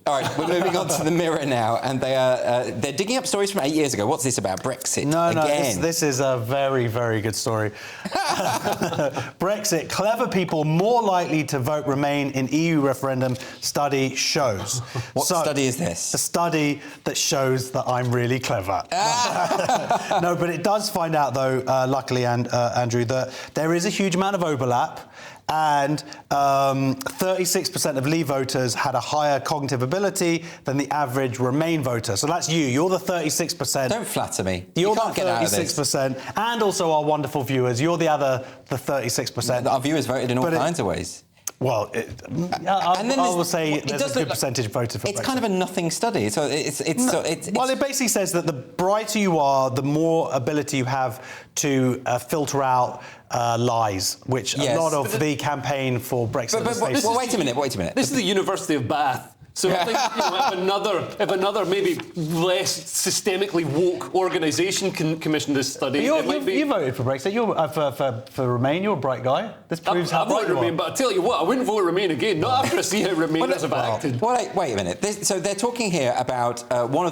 All right, we're moving on to the Mirror now, and they're digging up stories from 8 years ago. What's this about? Brexit again? This is a very, very good story. Brexit, clever people more likely to vote Remain in EU referendum, study shows. What study is this? A study that shows that I'm really clever. No, but it does find out, though, luckily, Andrew, that there is a huge amount of overlap, and 36% of Leave voters had a higher cognitive ability than the average Remain voter. So that's you. You're the 36%. Don't flatter me. You're You can't the get out of this. 36%. And also our wonderful viewers. You're the 36%. Our viewers voted in all kinds of ways. Well, I will say there's a good percentage voted for Brexit. It's kind of a nothing study. So well, it basically says that the brighter you are, the more ability you have to filter out lies, which a lot of the campaign for Brexit is based on. Wait a minute. This is the University of Bath. So I think if another maybe less systemically woke organisation can commission this study, You voted for Brexit. You're for Remain. You're a bright guy. This proves how bright you are. Remain, but I tell you what, I wouldn't vote Remain again. Not after I see how Remainers have acted. Wait a minute. So they're talking here about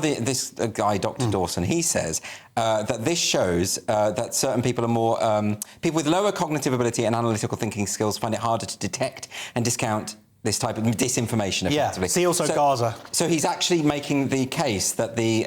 this guy, Dr. Dawson. He says that this shows that certain people are more people with lower cognitive ability and analytical thinking skills find it harder to detect and discount this type of disinformation, effectively. Yeah, see also Gaza. So he's actually making the case that the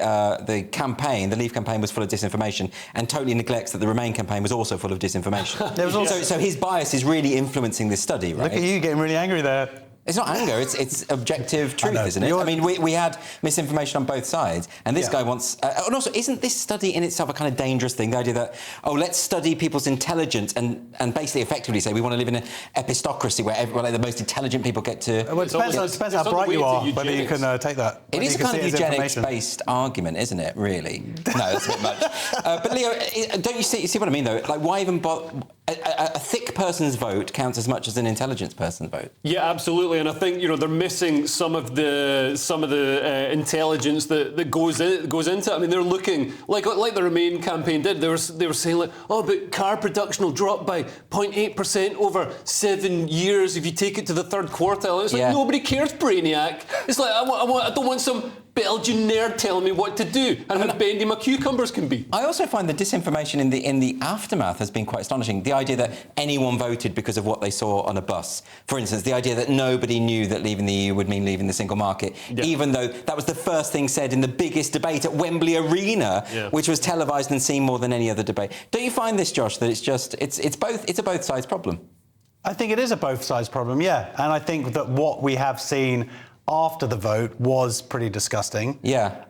Leave campaign was full of disinformation, and totally neglects that the Remain campaign was also full of disinformation. So his bias is really influencing this study, right? Look at you getting really angry there. It's not anger, it's objective truth, isn't it? I mean, we had misinformation on both sides, and this guy wants... and also, isn't this study in itself a kind of dangerous thing? The idea that, let's study people's intelligence and basically effectively say we want to live in an epistocracy where the most intelligent people get to... Well, it depends how bright you are, whether you can take that. It is a kind of eugenics-based argument, isn't it, really? No, that's a bit much. But Leo, don't you see what I mean, though? Like, why even bother... A thick person's vote counts as much as an intelligent person's vote. Yeah, absolutely, and I think they're missing some of the intelligence that goes into it. I mean, they're looking like the Remain campaign did. They were saying like, but car production will drop by 0.8% over 7 years if you take it to the third quartile. And it's like nobody cares, brainiac. It's like I don't want some Belgian nerd telling me what to do and how bendy my cucumbers can be. I also find the disinformation in the aftermath has been quite astonishing. The idea that anyone voted because of what they saw on a bus. For instance, the idea that nobody knew that leaving the EU would mean leaving the single market, even though that was the first thing said in the biggest debate at Wembley Arena, which was televised and seen more than any other debate. Don't you find this, Josh, that it's a both sides problem? I think it is a both sides problem, yeah. And I think that what we have seen after the vote was pretty disgusting. Yeah.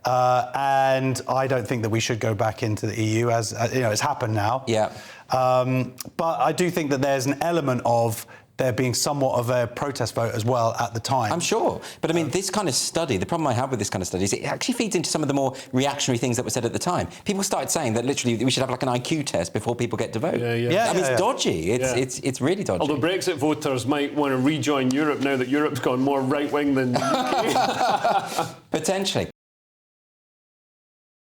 And I don't think that we should go back into the EU, as it's happened now. Yeah. But I do think that there's an element of there being somewhat of a protest vote as well at the time. I'm sure. But I mean, this kind of study, the problem I have with this kind of study is it actually feeds into some of the more reactionary things that were said at the time. People started saying that literally we should have like an IQ test before people get to vote. It's dodgy. It's really dodgy. Although Brexit voters might want to rejoin Europe now that Europe's gone more right-wing than the UK. Potentially.